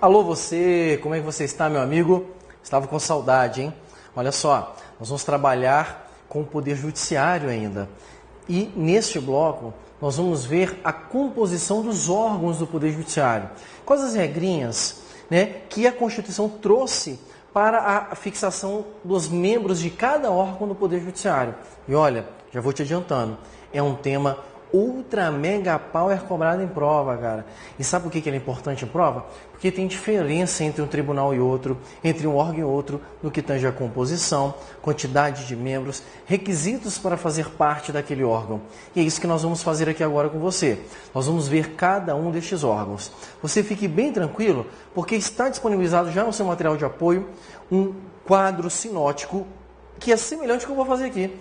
Alô você, como é que você está, meu amigo? Estava com saudade, hein? Olha só, nós vamos trabalhar com o Poder Judiciário ainda. E neste bloco nós vamos ver a composição dos órgãos do Poder Judiciário. Quais as regrinhas, que a Constituição trouxe para a fixação dos membros de cada órgão do Poder Judiciário. E olha, já vou te adiantando, é um tema ultra mega power cobrado em prova, cara. E sabe por que ele é importante em prova? Porque tem diferença entre um tribunal e outro, entre um órgão e outro, no que tange a composição, quantidade de membros, requisitos para fazer parte daquele órgão. E é isso que nós vamos fazer aqui agora com você. Nós vamos ver cada um destes órgãos. Você fique bem tranquilo, porque está disponibilizado já no seu material de apoio um quadro sinótico que é semelhante ao que eu vou fazer aqui,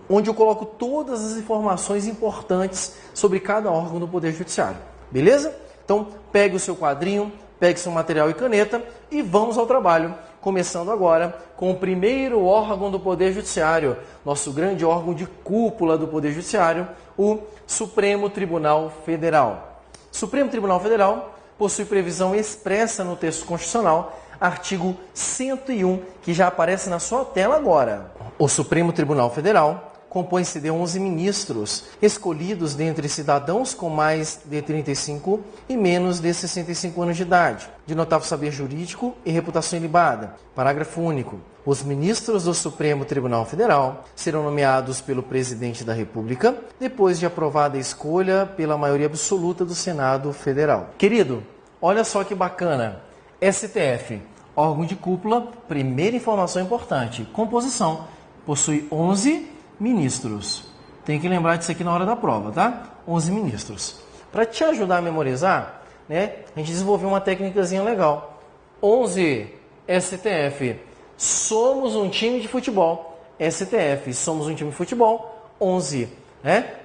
onde eu coloco todas as informações importantes sobre cada órgão do Poder Judiciário. Beleza? Então, pegue o seu quadrinho, pegue seu material e caneta e vamos ao trabalho. Começando agora com o primeiro órgão do Poder Judiciário, nosso grande órgão de cúpula do Poder Judiciário, o Supremo Tribunal Federal. Supremo Tribunal Federal possui previsão expressa no texto constitucional, artigo 101, que já aparece na sua tela agora. O Supremo Tribunal Federal compõe-se de 11 ministros, escolhidos dentre cidadãos com mais de 35 e menos de 65 anos de idade, de notável saber jurídico e reputação ilibada. Parágrafo único. Os ministros do Supremo Tribunal Federal serão nomeados pelo Presidente da República, depois de aprovada a escolha pela maioria absoluta do Senado Federal. Querido, olha só que bacana. STF, órgão de cúpula, primeira informação importante. Composição, possui 11 ministros. Tem que lembrar disso aqui na hora da prova, tá? 11 ministros. Para te ajudar a memorizar, a gente desenvolveu uma técnicazinha legal. 11 STF, somos um time de futebol. STF, somos um time de futebol. 11,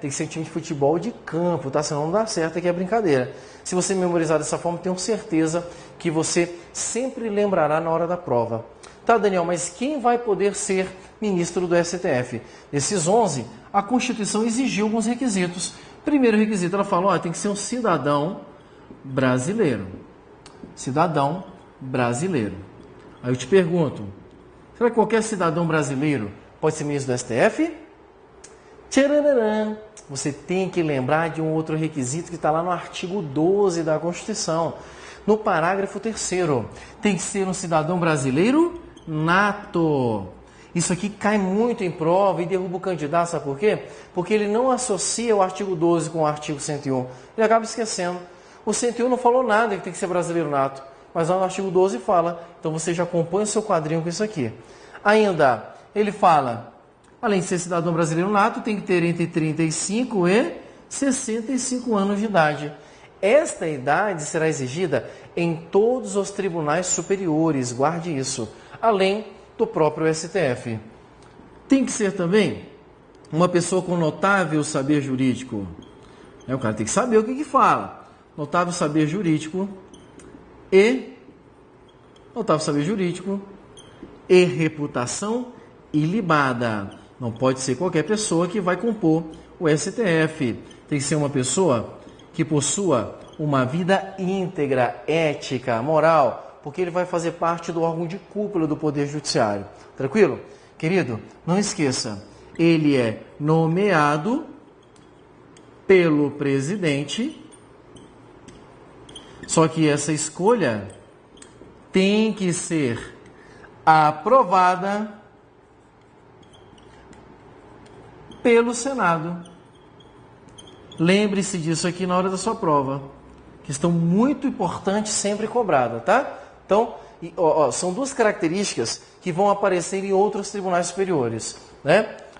tem que ser um time de futebol de campo, tá? Senão não dá certo, aqui é brincadeira. Se você memorizar dessa forma, tenho certeza que você sempre lembrará na hora da prova. Tá, Daniel, mas quem vai poder ser ministro do STF? Desses 11, a Constituição exigiu alguns requisitos. Primeiro requisito, ela falou, tem que ser um cidadão brasileiro. Cidadão brasileiro. Aí eu te pergunto, será que qualquer cidadão brasileiro pode ser ministro do STF? Tcharam! Você tem que lembrar de um outro requisito que está lá no artigo 12 da Constituição. No parágrafo 3º, tem que ser um cidadão brasileiro nato. Isso aqui cai muito em prova e derruba o candidato, sabe por quê? Porque ele não associa o artigo 12 com o artigo 101. Ele acaba esquecendo. O 101 não falou nada que tem que ser brasileiro nato, mas lá no artigo 12 fala. Então você já compõe o seu quadrinho com isso aqui. Ainda, ele fala, além de ser cidadão brasileiro nato, tem que ter entre 35 e 65 anos de idade. Esta idade será exigida em todos os tribunais superiores, guarde isso, além do próprio STF. Tem que ser também uma pessoa com notável saber jurídico. O cara tem que saber o que fala. Notável saber jurídico e reputação ilibada. Não pode ser qualquer pessoa que vai compor o STF. Tem que ser uma pessoa que possua uma vida íntegra, ética, moral, porque ele vai fazer parte do órgão de cúpula do Poder Judiciário. Tranquilo? Querido, não esqueça, ele é nomeado pelo presidente, só que essa escolha tem que ser aprovada pelo Senado. Lembre-se disso aqui na hora da sua prova. Questão muito importante, sempre cobrada, tá? Então, são duas características que vão aparecer em outros tribunais superiores,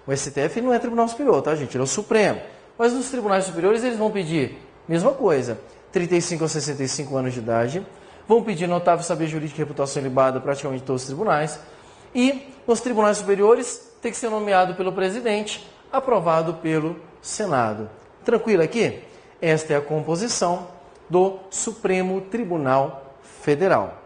O STF não é tribunal superior, tá, gente? Ele é o Supremo. Mas nos tribunais superiores eles vão pedir mesma coisa, 35 a 65 anos de idade, vão pedir notável saber jurídico e reputação ilibada praticamente todos os tribunais, e nos tribunais superiores tem que ser nomeado pelo presidente, aprovado pelo Senado. Tranquilo aqui? Esta é a composição do Supremo Tribunal Federal.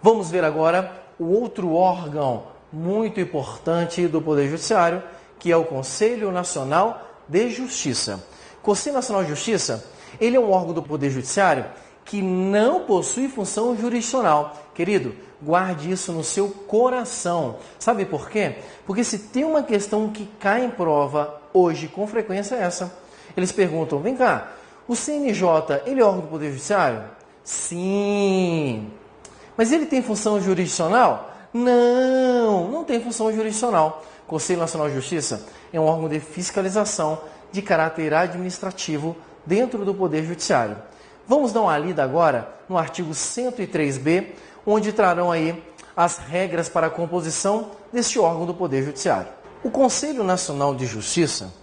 Vamos ver agora o outro órgão muito importante do Poder Judiciário, que é o Conselho Nacional de Justiça. O Conselho Nacional de Justiça, ele é um órgão do Poder Judiciário que não possui função jurisdicional. Querido, guarde isso no seu coração. Sabe por quê? Porque se tem uma questão que cai em prova hoje com frequência é essa. Eles perguntam, vem cá, o CNJ, ele é órgão do Poder Judiciário? Sim. Mas ele tem função jurisdicional? Não, não tem função jurisdicional. O Conselho Nacional de Justiça é um órgão de fiscalização de caráter administrativo dentro do Poder Judiciário. Vamos dar uma lida agora no artigo 103b, onde trarão aí as regras para a composição deste órgão do Poder Judiciário. O Conselho Nacional de Justiça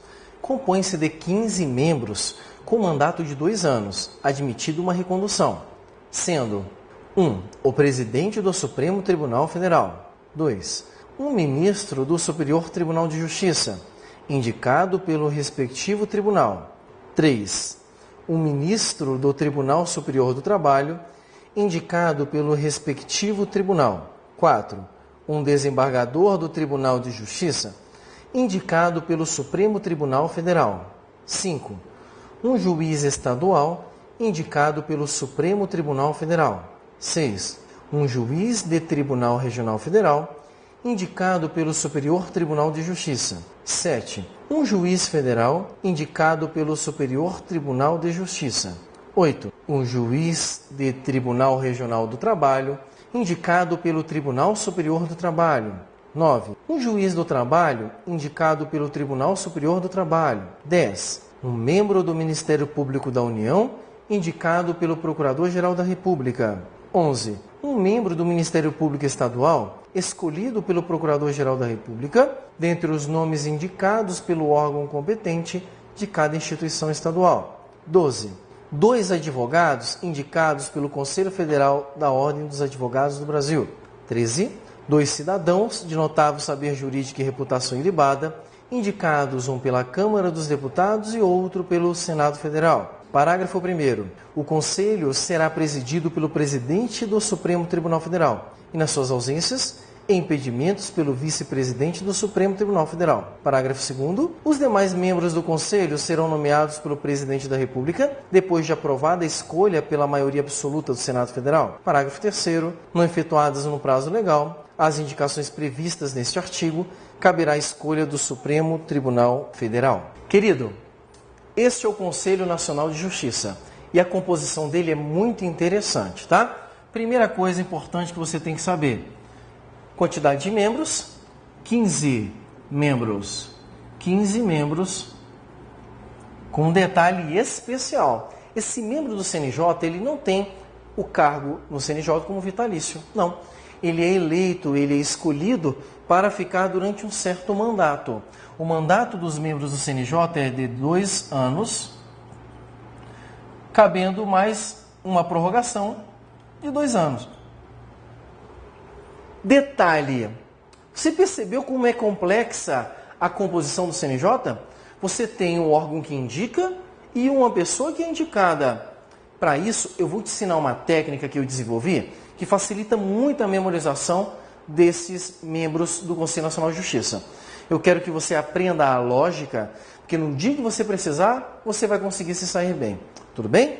compõe-se de 15 membros com mandato de 2 anos, admitido uma recondução, sendo 1. O presidente do Supremo Tribunal Federal. 2. Um ministro do Superior Tribunal de Justiça, indicado pelo respectivo tribunal. 3. Um ministro do Tribunal Superior do Trabalho, indicado pelo respectivo tribunal. 4. Um desembargador do Tribunal de Justiça, indicado pelo Supremo Tribunal Federal. 5. Um juiz estadual, indicado pelo Supremo Tribunal Federal. 6. Um juiz de Tribunal Regional Federal, indicado pelo Superior Tribunal de Justiça. 7. Um juiz federal, indicado pelo Superior Tribunal de Justiça. 8. Um juiz de Tribunal Regional do Trabalho, indicado pelo Tribunal Superior do Trabalho. 9. Um juiz do trabalho, indicado pelo Tribunal Superior do Trabalho. 10. Um membro do Ministério Público da União, indicado pelo Procurador-Geral da República. 11. Um membro do Ministério Público Estadual, escolhido pelo Procurador-Geral da República, dentre os nomes indicados pelo órgão competente de cada instituição estadual. 12. 2 advogados indicados pelo Conselho Federal da Ordem dos Advogados do Brasil. 13. 2 cidadãos de notável saber jurídico e reputação ilibada, indicados um pela Câmara dos Deputados e outro pelo Senado Federal. Parágrafo 1º. O Conselho será presidido pelo presidente do Supremo Tribunal Federal e, nas suas ausências, impedimentos pelo vice-presidente do Supremo Tribunal Federal. Parágrafo 2º. Os demais membros do Conselho serão nomeados pelo Presidente da República, depois de aprovada a escolha pela maioria absoluta do Senado Federal. Parágrafo 3º. Não efetuadas no prazo legal as indicações previstas neste artigo, caberá a escolha do Supremo Tribunal Federal. Querido, este é o Conselho Nacional de Justiça e a composição dele é muito interessante, tá? Primeira coisa importante que você tem que saber: quantidade de membros, 15 membros. 15 membros, com um detalhe especial. Esse membro do CNJ, ele não tem o cargo no CNJ como vitalício, não. Ele é eleito, ele é escolhido para ficar durante um certo mandato. O mandato dos membros do CNJ é de 2 anos, cabendo mais uma prorrogação de 2 anos. Detalhe, você percebeu como é complexa a composição do CNJ? Você tem um órgão que indica e uma pessoa que é indicada. Para isso, eu vou te ensinar uma técnica que eu desenvolvi que facilita muito a memorização desses membros do Conselho Nacional de Justiça. Eu quero que você aprenda a lógica, porque no dia que você precisar, você vai conseguir se sair bem. Tudo bem?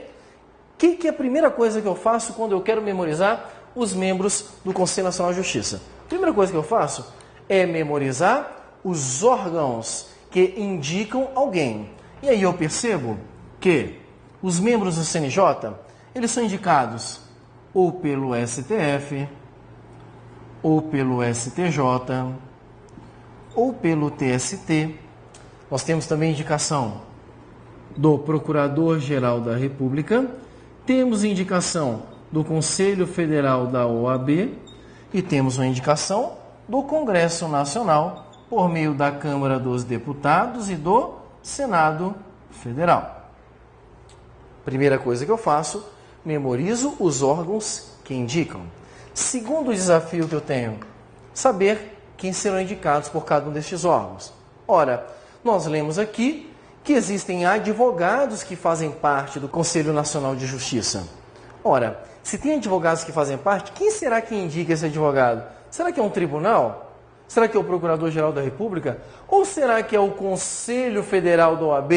O que é a primeira coisa que eu faço quando eu quero memorizar os membros do Conselho Nacional de Justiça? A primeira coisa que eu faço é memorizar os órgãos que indicam alguém. E aí eu percebo que os membros do CNJ, eles são indicados ou pelo STF, ou pelo STJ, ou pelo TST. Nós temos também indicação do Procurador-Geral da República, temos indicação do Conselho Federal da OAB e temos uma indicação do Congresso Nacional por meio da Câmara dos Deputados e do Senado Federal. Primeira coisa que eu faço, memorizo os órgãos que indicam. Segundo desafio que eu tenho, saber quem serão indicados por cada um destes órgãos. Ora, nós lemos aqui que existem advogados que fazem parte do Conselho Nacional de Justiça. Ora, se tem advogados que fazem parte, quem será que indica esse advogado? Será que é um tribunal? Será que é o Procurador-Geral da República? Ou será que é o Conselho Federal da OAB,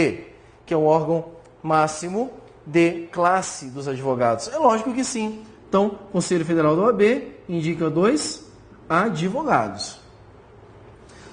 que é o órgão máximo de classe dos advogados? É lógico que sim. Então, Conselho Federal da OAB indica 2 advogados.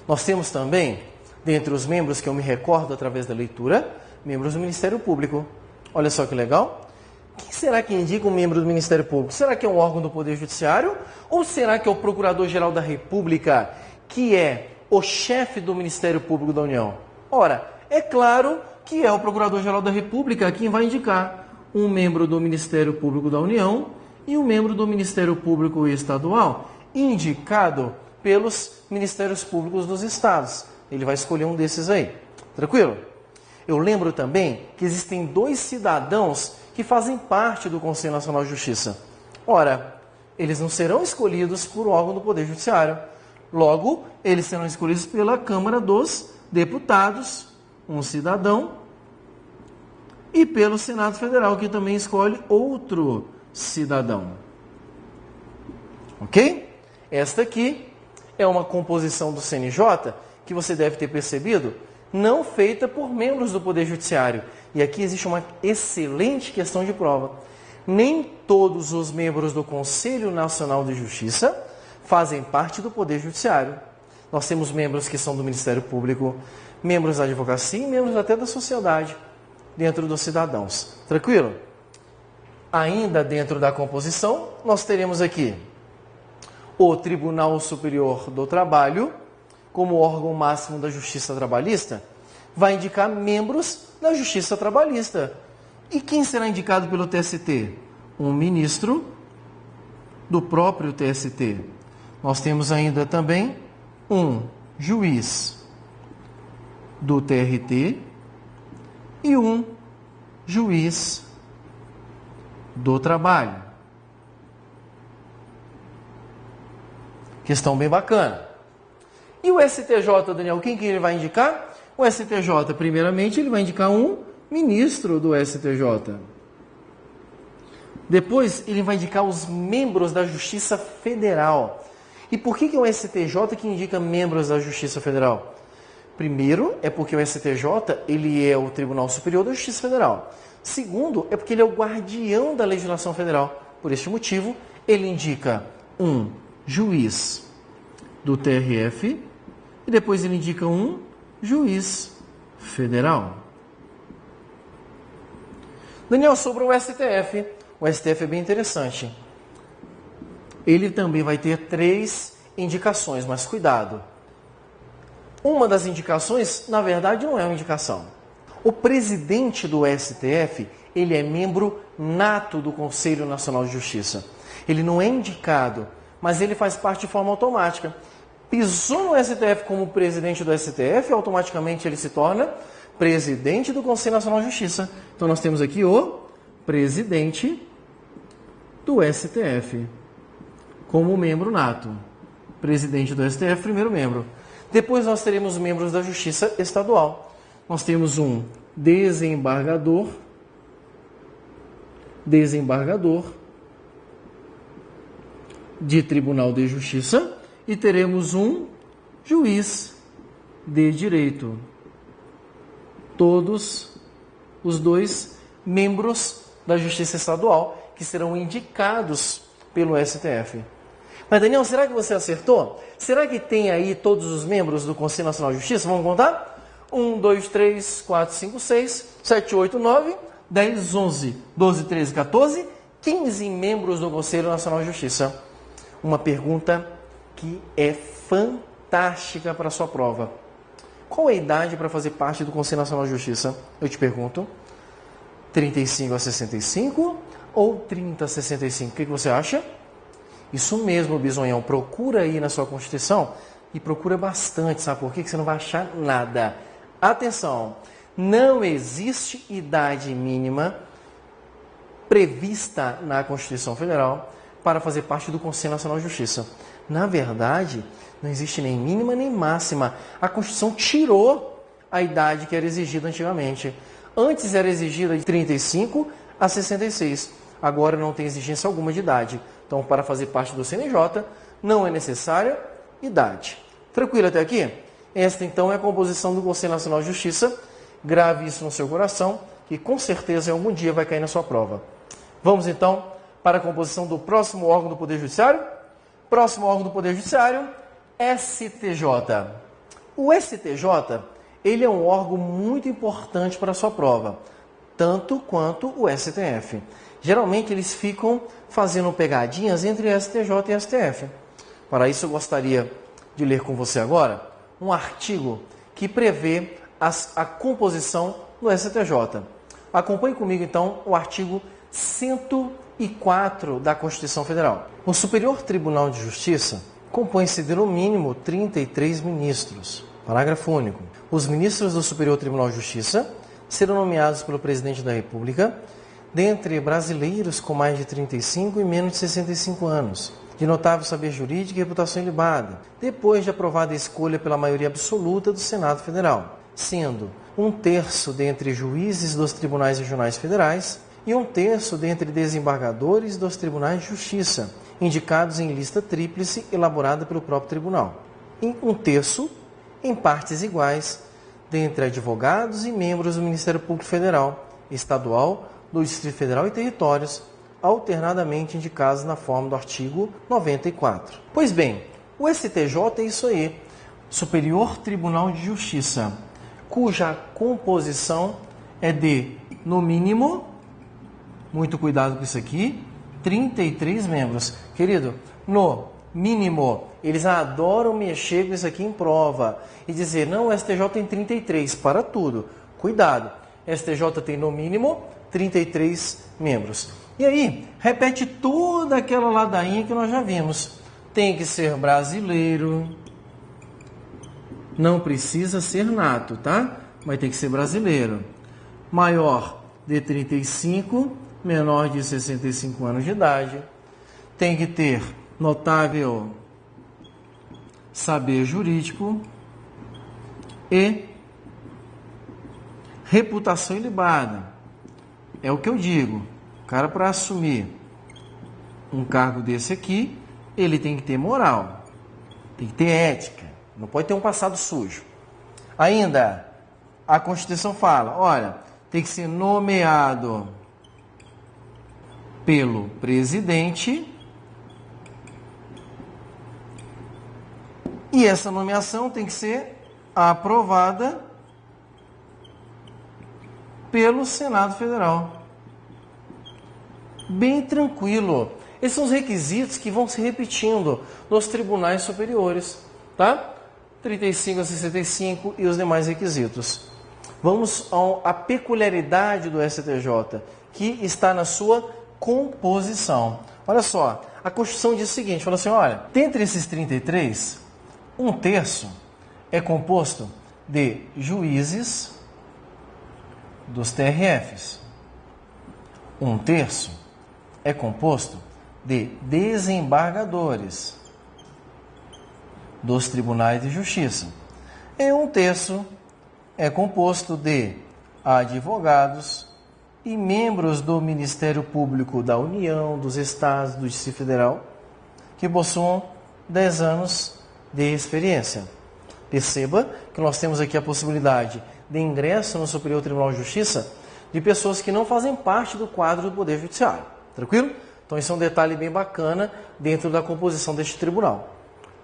Nós temos também, dentre os membros que eu me recordo através da leitura, membros do Ministério Público. Olha só que legal. Quem será que indica um membro do Ministério Público? Será que é um órgão do Poder Judiciário? Ou será que é o Procurador-Geral da República, que é o chefe do Ministério Público da União? Ora, é claro que é o Procurador-Geral da República quem vai indicar um membro do Ministério Público da União e um membro do Ministério Público Estadual, indicado pelos Ministérios Públicos dos Estados. Ele vai escolher um desses aí. Tranquilo? Eu lembro também que existem 2 cidadãos que fazem parte do Conselho Nacional de Justiça. Ora, eles não serão escolhidos por órgão do Poder Judiciário. Logo, eles serão escolhidos pela Câmara dos Deputados, um cidadão, e pelo Senado Federal, que também escolhe outro cidadão. Ok? Esta aqui é uma composição do CNJ que você deve ter percebido, não feita por membros do Poder Judiciário. E aqui existe uma excelente questão de prova. Nem todos os membros do Conselho Nacional de Justiça fazem parte do Poder Judiciário. Nós temos membros que são do Ministério Público, membros da advocacia e membros até da sociedade, dentro dos cidadãos. Tranquilo? Ainda dentro da composição, nós teremos aqui o Tribunal Superior do Trabalho, como órgão máximo da Justiça Trabalhista, vai indicar membros da Justiça Trabalhista. E quem será indicado pelo TST? Um ministro do próprio TST. Nós temos ainda também um juiz do TRT e um juiz do trabalho. Questão bem bacana. E o STJ, Daniel, quem que ele vai indicar? O STJ, primeiramente, ele vai indicar um ministro do STJ. Depois, ele vai indicar os membros da Justiça Federal. E por que é o STJ que indica membros da Justiça Federal? Primeiro, é porque o STJ ele é o Tribunal Superior da Justiça Federal. Segundo, é porque ele é o guardião da legislação federal. Por este motivo, ele indica um juiz do TRF e depois ele indica um juiz federal. Daniel, sobre o STF. O STF é bem interessante. Ele também vai ter 3 indicações, mas cuidado. Uma das indicações, na verdade, não é uma indicação. O presidente do STF, ele é membro nato do Conselho Nacional de Justiça. Ele não é indicado, mas ele faz parte de forma automática. Pisou no STF como presidente do STF, automaticamente ele se torna presidente do Conselho Nacional de Justiça. Então nós temos aqui o presidente do STF como membro nato. Presidente do STF, primeiro membro. Depois nós teremos membros da Justiça Estadual. Nós temos um desembargador de Tribunal de Justiça e teremos um juiz de direito. Todos os 2 membros da Justiça Estadual que serão indicados pelo STF. Mas, Daniel, será que você acertou? Será que tem aí todos os membros do Conselho Nacional de Justiça? Vamos contar? 1, 2, 3, 4, 5, 6, 7, 8, 9, 10, 11, 12, 13, 14, 15 membros do Conselho Nacional de Justiça. Uma pergunta que é fantástica para a sua prova. Qual é a idade para fazer parte do Conselho Nacional de Justiça? Eu te pergunto. 35 a 65 ou 30 a 65? O que você acha? Isso mesmo, Bisonhão. Procura aí na sua Constituição e procura bastante, sabe por quê? Que você não vai achar nada. Atenção, não existe idade mínima prevista na Constituição Federal para fazer parte do Conselho Nacional de Justiça. Na verdade, não existe nem mínima nem máxima. A Constituição tirou a idade que era exigida antigamente. Antes era exigida de 35 a 66. Agora não tem exigência alguma de idade. Então, para fazer parte do CNJ, não é necessária idade. Tranquilo até aqui? Esta, então, é a composição do Conselho Nacional de Justiça. Grave isso no seu coração. que com certeza em algum dia vai cair na sua prova. Vamos então para a composição do próximo órgão do Poder Judiciário? Próximo órgão do Poder Judiciário, STJ. O STJ, ele é um órgão muito importante para a sua prova, tanto quanto o STF. Geralmente eles ficam fazendo pegadinhas entre STJ e STF. Para isso eu gostaria de ler com você agora um artigo que prevê a composição do STJ. Acompanhe comigo então o artigo 104 da Constituição Federal. O Superior Tribunal de Justiça compõe-se de no mínimo 33 ministros. Parágrafo único. Os ministros do Superior Tribunal de Justiça serão nomeados pelo Presidente da República dentre brasileiros com mais de 35 e menos de 65 anos, de notável saber jurídico e reputação ilibada, depois de aprovada a escolha pela maioria absoluta do Senado Federal, sendo 1/3 dentre juízes dos tribunais regionais federais e 1/3 dentre desembargadores dos tribunais de justiça, indicados em lista tríplice elaborada pelo próprio tribunal. E 1/3 em partes iguais dentre advogados e membros do Ministério Público Federal, estadual, do Distrito Federal e territórios, alternadamente indicados na forma do artigo 94. Pois bem, o STJ é isso aí, Superior Tribunal de Justiça, cuja composição é de, no mínimo, muito cuidado com isso aqui, 33 membros. Querido, no mínimo, eles adoram mexer com isso aqui em prova e dizer, não, o STJ tem 33, para tudo. Cuidado, STJ tem no mínimo 33 membros. E aí, repete toda aquela ladainha que nós já vimos. Tem que ser brasileiro, não precisa ser nato, tá? Mas tem que ser brasileiro. Maior de 35, menor de 65 anos de idade. Tem que ter notável saber jurídico e reputação ilibada. É o que eu digo. O cara, para assumir um cargo desse aqui, ele tem que ter moral, tem que ter ética, não pode ter um passado sujo. Ainda, a Constituição fala, olha, tem que ser nomeado pelo presidente e essa nomeação tem que ser aprovada pelo Senado Federal. Bem tranquilo. Esses são os requisitos que vão se repetindo nos tribunais superiores, tá? 35 a 65 e os demais requisitos. Vamos à peculiaridade do STJ, que está na sua composição. Olha só, a Constituição diz o seguinte, fala assim, olha, dentre esses 33, 1/3 é composto de juízes dos TRFs. 1/3 é composto de desembargadores dos tribunais de justiça. E 1/3 é composto de advogados e membros do Ministério Público da União, dos Estados, do Distrito Federal, que possuam 10 anos de experiência. Perceba que nós temos aqui a possibilidade de ingresso no Superior Tribunal de Justiça de pessoas que não fazem parte do quadro do Poder Judiciário. Tranquilo? Então, isso é um detalhe bem bacana dentro da composição deste tribunal.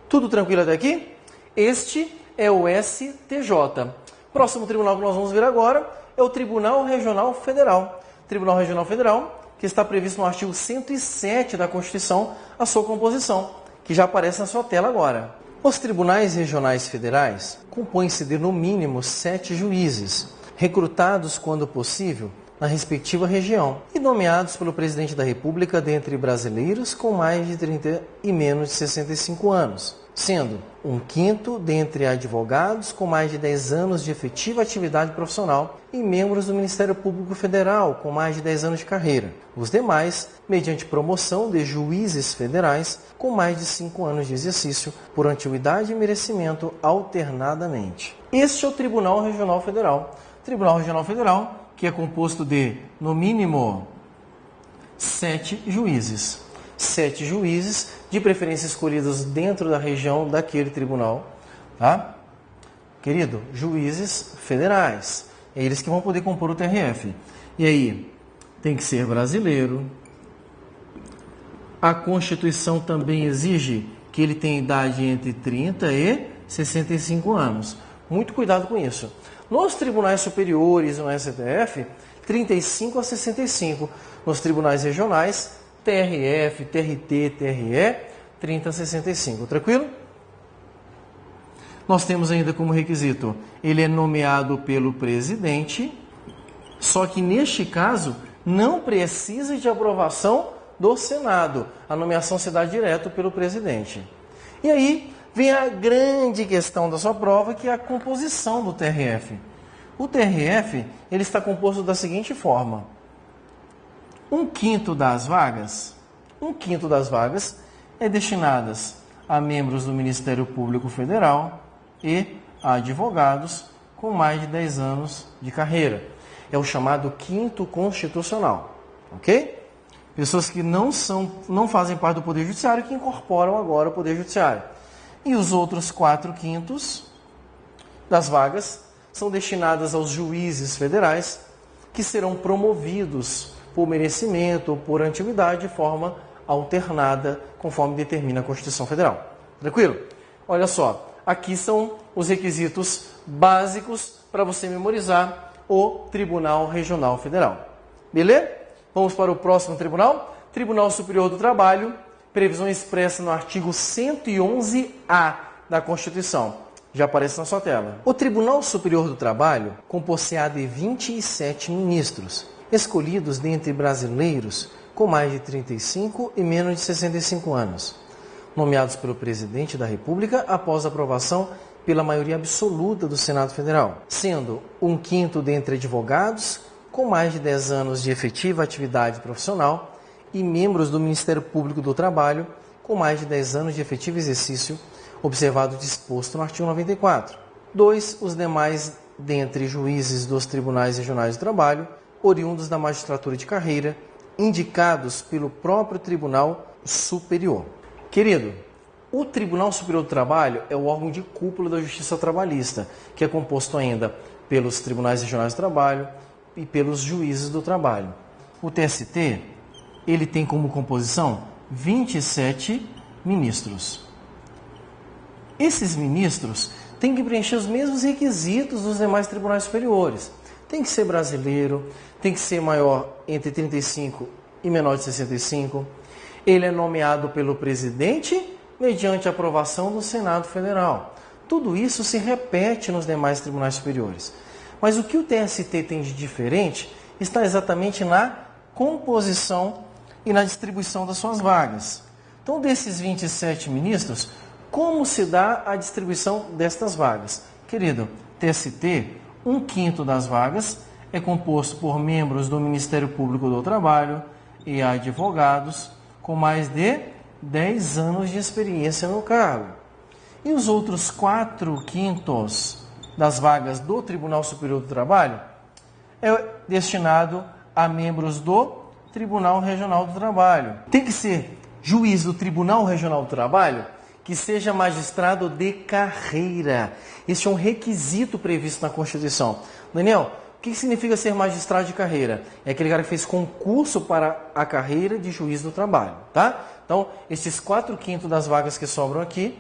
Tudo tranquilo até aqui? Este é o STJ. Próximo tribunal que nós vamos ver agora é o Tribunal Regional Federal. Tribunal Regional Federal, que está previsto no artigo 107 da Constituição, a sua composição, que já aparece na sua tela agora. Os tribunais regionais federais compõem-se de, no mínimo, 7 juízes, recrutados, quando possível, na respectiva região, e nomeados pelo Presidente da República dentre brasileiros com mais de 30 e menos de 65 anos, sendo 1/5 dentre advogados com mais de 10 anos de efetiva atividade profissional e membros do Ministério Público Federal com mais de 10 anos de carreira. Os demais, mediante promoção de juízes federais com mais de 5 anos de exercício por antiguidade e merecimento alternadamente. Este é o Tribunal Regional Federal. Tribunal Regional Federal, que é composto de, no mínimo, 7 juízes. 7 juízes, de preferência escolhidos dentro da região daquele tribunal, tá? Querido, juízes federais. É eles que vão poder compor o TRF. E aí, tem que ser brasileiro. A Constituição também exige que ele tenha idade entre 30 e 65 anos. Muito cuidado com isso. Nos tribunais superiores e no STF, 35 a 65. Nos tribunais regionais, TRF, TRT, TRE, 30 a 65. Tranquilo? Nós temos ainda como requisito, ele é nomeado pelo presidente, só que neste caso não precisa de aprovação do Senado. A nomeação se dá direto pelo presidente. E aí vem a grande questão da sua prova, que é a composição do TRF. O TRF ele está composto da seguinte forma: 1/5 das vagas, é destinadas a membros do Ministério Público Federal e a advogados com mais de 10 anos de carreira. É o chamado 5º constitucional, ok? Pessoas que não fazem parte do Poder Judiciário, que incorporam agora o Poder Judiciário. E os outros 4/5 das vagas são destinadas aos juízes federais, que serão promovidos por merecimento ou por antiguidade de forma alternada, conforme determina a Constituição Federal. Tranquilo? Olha só, aqui são os requisitos básicos para você memorizar o Tribunal Regional Federal. Beleza? Vamos para o próximo tribunal. Tribunal Superior do Trabalho, previsão expressa no artigo 111A da Constituição. Já aparece na sua tela. O Tribunal Superior do Trabalho compor-se-á de 27 ministros, escolhidos dentre brasileiros com mais de 35 e menos de 65 anos, nomeados pelo Presidente da República após aprovação pela maioria absoluta do Senado Federal, sendo 1/5 dentre advogados com mais de 10 anos de efetiva atividade profissional e membros do Ministério Público do Trabalho com mais de 10 anos de efetivo exercício, observado o disposto no artigo 94. 2. Os demais dentre juízes dos tribunais regionais do trabalho, oriundos da magistratura de carreira, indicados pelo próprio Tribunal Superior. Querido, o Tribunal Superior do Trabalho é o órgão de cúpula da Justiça Trabalhista, que é composto ainda pelos tribunais regionais do trabalho e pelos juízes do trabalho. O TST, ele tem como composição 27 ministros. Esses ministros têm que preencher os mesmos requisitos dos demais tribunais superiores. Tem que ser brasileiro, tem que ser maior entre 35 e menor de 65. Ele é nomeado pelo presidente mediante aprovação do Senado Federal. Tudo isso se repete nos demais tribunais superiores. Mas o que o TST tem de diferente está exatamente na composição e na distribuição das suas vagas. Então, desses 27 ministros, como se dá a distribuição destas vagas? Querido, TST, 1/5 das vagas é composto por membros do Ministério Público do Trabalho e advogados com mais de 10 anos de experiência no cargo. E os outros 4/5 das vagas do Tribunal Superior do Trabalho é destinado a membros do Tribunal Regional do Trabalho. Tem que ser juiz do Tribunal Regional do Trabalho que seja magistrado de carreira. Este é um requisito previsto na Constituição. Daniel, o que significa ser magistrado de carreira? É aquele cara que fez concurso para a carreira de juiz do trabalho, tá? Então, esses 4/5 das vagas que sobram aqui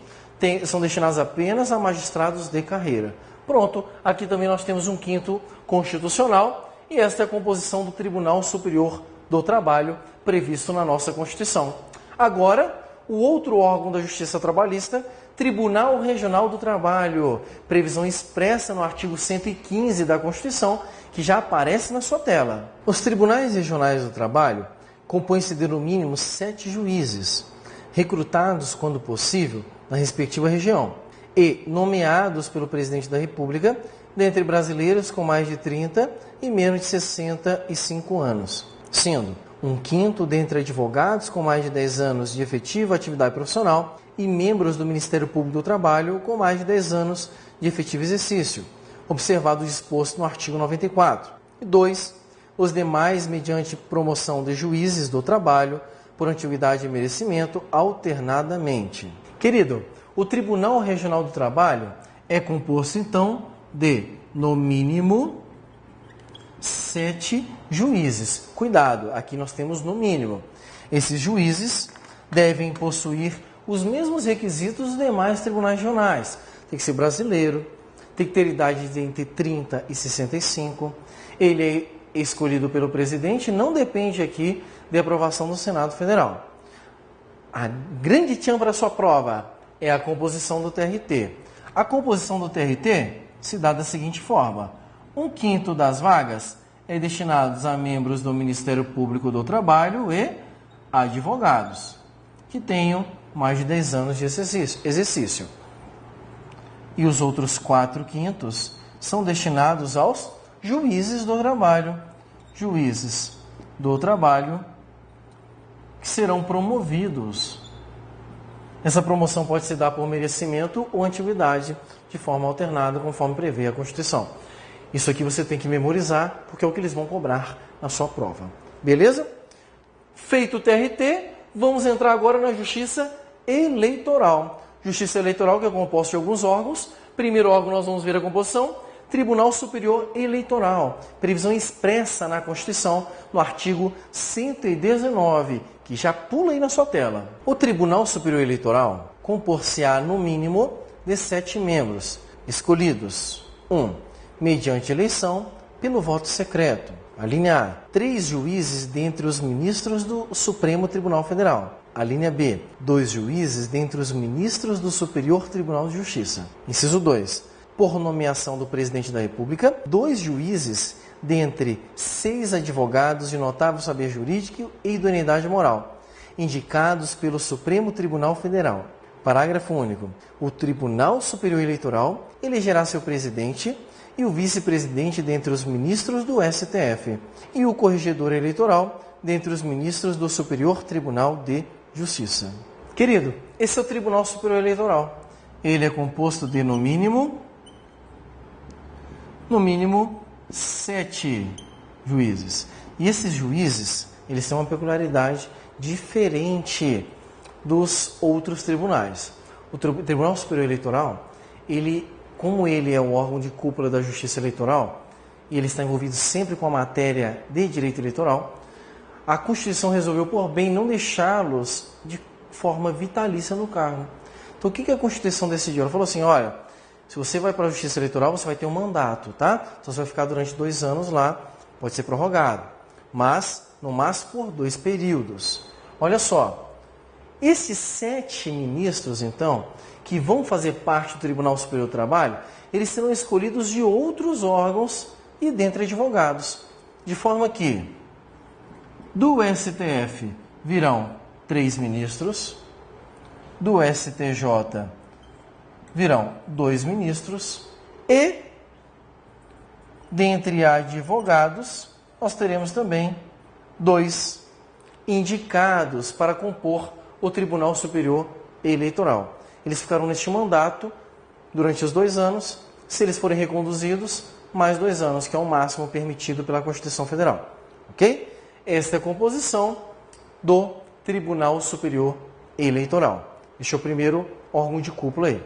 são destinadas apenas a magistrados de carreira. Pronto, aqui também nós temos 1/5 constitucional e esta é a composição do Tribunal Superior do Trabalho previsto na nossa Constituição. Agora, o outro órgão da Justiça Trabalhista, Tribunal Regional do Trabalho, previsão expressa no artigo 115 da Constituição, que já aparece na sua tela. Os tribunais regionais do trabalho compõem-se de no mínimo 7 juízes, recrutados, quando possível, na respectiva região, e nomeados pelo Presidente da República, dentre brasileiros com mais de 30 e menos de 65 anos, sendo 1/5 dentre advogados com mais de 10 anos de efetiva atividade profissional e membros do Ministério Público do Trabalho com mais de 10 anos de efetivo exercício, observado o disposto no artigo 94. E 2. Os demais mediante promoção de juízes do trabalho por antiguidade e merecimento alternadamente. Querido, o Tribunal Regional do Trabalho é composto, então, de, no mínimo, 7 juízes. Cuidado, aqui nós temos no mínimo. Esses juízes devem possuir os mesmos requisitos dos demais tribunais regionais. Tem que ser brasileiro, tem que ter idade de entre 30 e 65. Ele é escolhido pelo presidente, não depende aqui de aprovação do Senado Federal. A grande tchan para a sua prova é a composição do TRT. A composição do TRT se dá da seguinte forma: 1/5 das vagas é destinados a membros do Ministério Público do Trabalho e advogados que tenham mais de 10 anos de exercício. E os outros 4/5 são destinados aos juízes do trabalho. Juízes do trabalho que serão promovidos. Essa promoção pode se dar por merecimento ou antiguidade, de forma alternada, conforme prevê a Constituição. Isso aqui você tem que memorizar, porque é o que eles vão cobrar na sua prova. Beleza? Feito o TRT, vamos entrar agora na Justiça Eleitoral. Justiça Eleitoral, que é composta de alguns órgãos. Primeiro órgão, nós vamos ver a composição: Tribunal Superior Eleitoral. Previsão expressa na Constituição, no artigo 119, que já pula aí na sua tela. O Tribunal Superior Eleitoral compor-se-á no mínimo de 7 membros, escolhidos: 1. Mediante eleição pelo voto secreto. A linha A, 3 juízes dentre os ministros do Supremo Tribunal Federal. A linha B, 2 juízes dentre os ministros do Superior Tribunal de Justiça. Inciso 2, por nomeação do Presidente da República, 2 juízes dentre 6 advogados de notável saber jurídico e idoneidade moral, indicados pelo Supremo Tribunal Federal. Parágrafo único. O Tribunal Superior Eleitoral elegerá seu presidente e o vice-presidente dentre os ministros do STF e o corregedor eleitoral dentre os ministros do Superior Tribunal de Justiça. Querido, esse é o Tribunal Superior Eleitoral. Ele é composto de, no mínimo, 7 juízes. E esses juízes, eles têm uma peculiaridade diferente dos outros tribunais. O Tribunal Superior Eleitoral, como ele é o órgão de cúpula da Justiça Eleitoral, e ele está envolvido sempre com a matéria de direito eleitoral, a Constituição resolveu por bem não deixá-los de forma vitalícia no cargo. Então, o que a Constituição decidiu? Ela falou assim: olha, se você vai para a Justiça Eleitoral, você vai ter um mandato, tá? Então, você vai ficar durante 2 anos lá, pode ser prorrogado, mas no máximo por 2 períodos. Olha só, esses 7 ministros, então, que vão fazer parte do Tribunal Superior do Trabalho, eles serão escolhidos de outros órgãos e dentre advogados, de forma que do STF virão 3 ministros, do STJ virão 2 ministros e, dentre advogados, nós teremos também 2 indicados para compor o Tribunal Superior Eleitoral. Eles ficarão neste mandato durante os 2 anos. Se eles forem reconduzidos, mais 2 anos, que é o máximo permitido pela Constituição Federal. Ok? Esta é a composição do Tribunal Superior Eleitoral. Este é o primeiro órgão de cúpula aí.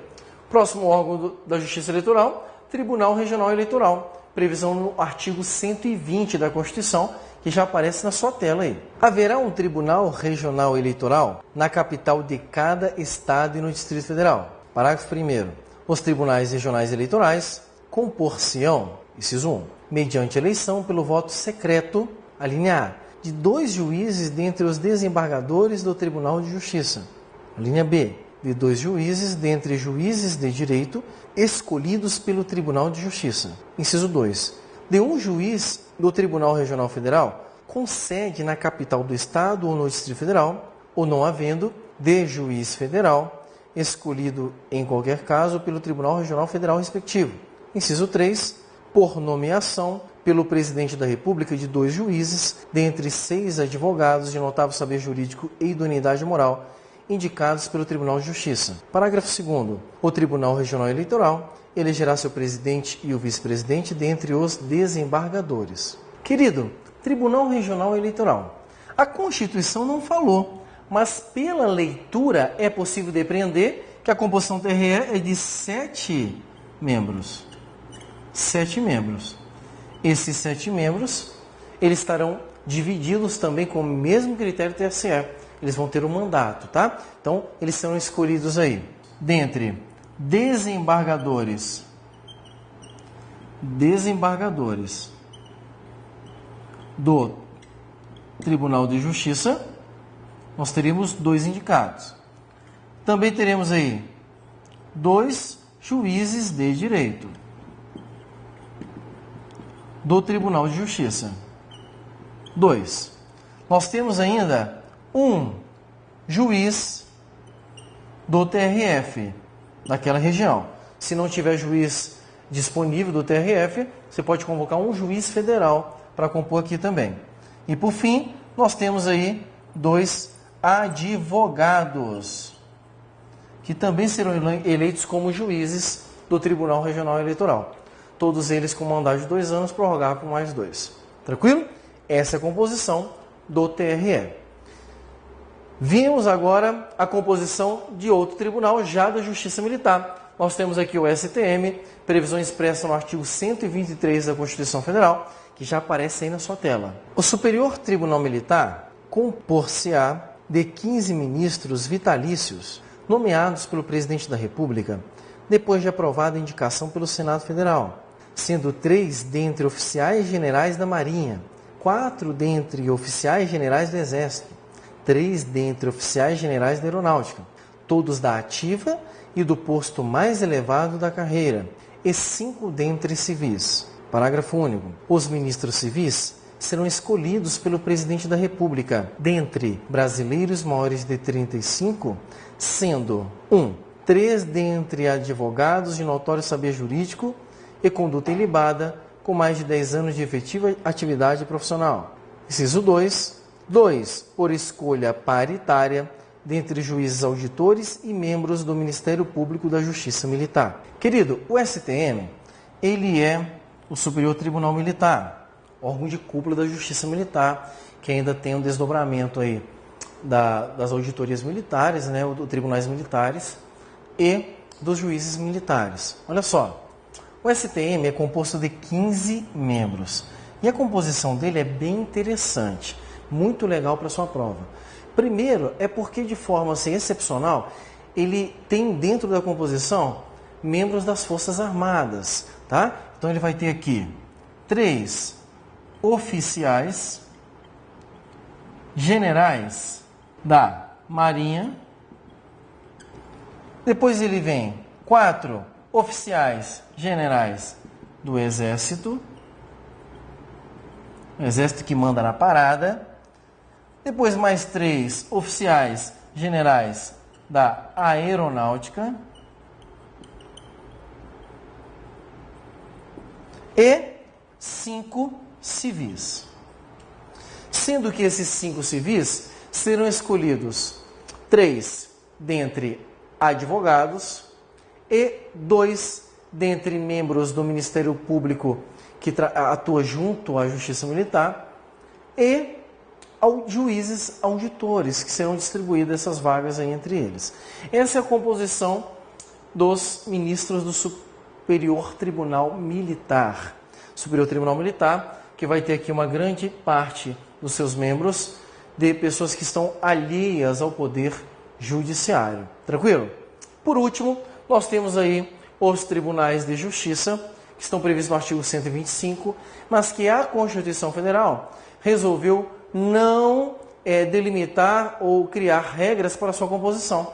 Próximo órgão da Justiça Eleitoral, Tribunal Regional Eleitoral. Previsão no artigo 120 da Constituição, que já aparece na sua tela aí. Haverá um Tribunal Regional Eleitoral na capital de cada estado e no Distrito Federal. Parágrafo 1º. Os tribunais regionais eleitorais compor-se-ão, inciso 1, mediante eleição pelo voto secreto, a linha A, de 2 juízes dentre os desembargadores do Tribunal de Justiça. A linha B, de 2 juízes dentre juízes de direito escolhidos pelo Tribunal de Justiça. Inciso 2, de 1 juiz do Tribunal Regional Federal com sede na capital do Estado ou no Distrito Federal, ou não havendo, de juiz federal, escolhido em qualquer caso pelo Tribunal Regional Federal respectivo. Inciso 3, por nomeação pelo Presidente da República de 2 juízes, dentre 6 advogados de notável saber jurídico e idoneidade moral, indicados pelo Tribunal de Justiça. Parágrafo 2º. O Tribunal Regional Eleitoral elegerá seu presidente e o vice-presidente dentre os desembargadores. Querido, Tribunal Regional Eleitoral. A Constituição não falou, mas pela leitura é possível depreender que a composição TRE é de 7 membros. 7 membros. Esses 7 membros, eles estarão divididos também com o mesmo critério TSE. Eles vão ter um mandato, tá? Então, eles serão escolhidos aí dentre desembargadores do Tribunal de Justiça. Nós teremos 2 indicados. Também teremos aí 2 juízes de direito do Tribunal de Justiça. 2. Nós temos ainda um juiz do TRF daquela região. Se não tiver juiz disponível do TRF, você pode convocar um juiz federal para compor aqui também. E por fim, nós temos aí 2 advogados, que também serão eleitos como juízes do Tribunal Regional Eleitoral. Todos eles com mandato de 2 anos, prorrogável por mais 2. Tranquilo? Essa é a composição do TRE. Vimos agora a composição de outro tribunal, já da Justiça Militar. Nós temos aqui o STM, previsão expressa no artigo 123 da Constituição Federal, que já aparece aí na sua tela. O Superior Tribunal Militar compor-se-á de 15 ministros vitalícios, nomeados pelo Presidente da República, depois de aprovada a indicação pelo Senado Federal, sendo 3 dentre oficiais generais da Marinha, 4 dentre oficiais generais do Exército, 3 dentre oficiais generais da Aeronáutica, todos da ativa e do posto mais elevado da carreira, e 5 dentre civis. Parágrafo único. Os ministros civis serão escolhidos pelo Presidente da República, dentre brasileiros maiores de 35, sendo 1. 3 dentre advogados de notório saber jurídico e conduta ilibada, com mais de 10 anos de efetiva atividade profissional. Inciso 2. 2. Por escolha paritária dentre juízes auditores e membros do Ministério Público da Justiça Militar. Querido, o STM, ele é o Superior Tribunal Militar, órgão de cúpula da Justiça Militar, que ainda tem um desdobramento aí das auditorias militares, né, dos tribunais militares e dos juízes militares. Olha só, o STM é composto de 15 membros e a composição dele é bem interessante, muito legal para a sua prova. Primeiro, é porque de forma assim, excepcional, ele tem dentro da composição membros das Forças Armadas, tá? Então ele vai ter aqui 3 oficiais generais da Marinha. Depois ele vem 4 oficiais generais do Exército. O Exército que manda na parada. Depois mais 3 oficiais generais da Aeronáutica. E 5 civis. Sendo que esses 5 civis serão escolhidos 3 dentre advogados e 2 dentre membros do Ministério Público que atua junto à Justiça Militar e juízes auditores, que serão distribuídas essas vagas aí entre eles. Essa é a composição dos ministros do Superior Tribunal Militar. Superior Tribunal Militar, que vai ter aqui uma grande parte dos seus membros de pessoas que estão alheias ao poder judiciário. Tranquilo? Por último, nós temos aí os tribunais de justiça, que estão previstos no artigo 125, mas que a Constituição Federal resolveu não delimitar ou criar regras para a sua composição.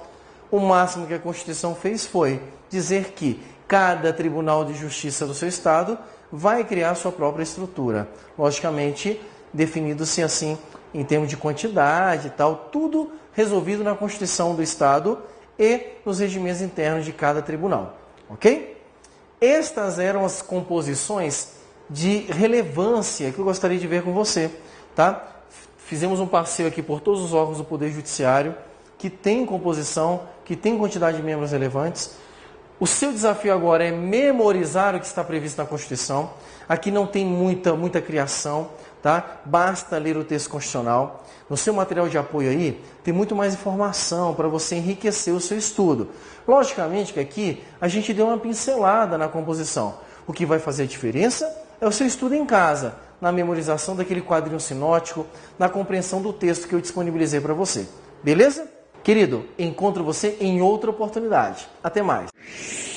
O máximo que a Constituição fez foi dizer que cada tribunal de justiça do seu estado vai criar sua própria estrutura. Logicamente, definido-se assim em termos de quantidade e tal, tudo resolvido na Constituição do estado e nos regimentos internos de cada tribunal. Ok? Estas eram as composições de relevância que eu gostaria de ver com você. Tá? Fizemos um passeio aqui por todos os órgãos do Poder Judiciário, que tem composição, que tem quantidade de membros relevantes. O seu desafio agora é memorizar o que está previsto na Constituição. Aqui não tem muita criação, tá? Basta ler o texto constitucional. No seu material de apoio aí, tem muito mais informação para você enriquecer o seu estudo. Logicamente que aqui a gente deu uma pincelada na composição. O que vai fazer a diferença é o seu estudo em casa, na memorização daquele quadrinho sinótico, na compreensão do texto que eu disponibilizei para você. Beleza? Querido, encontro você em outra oportunidade. Até mais.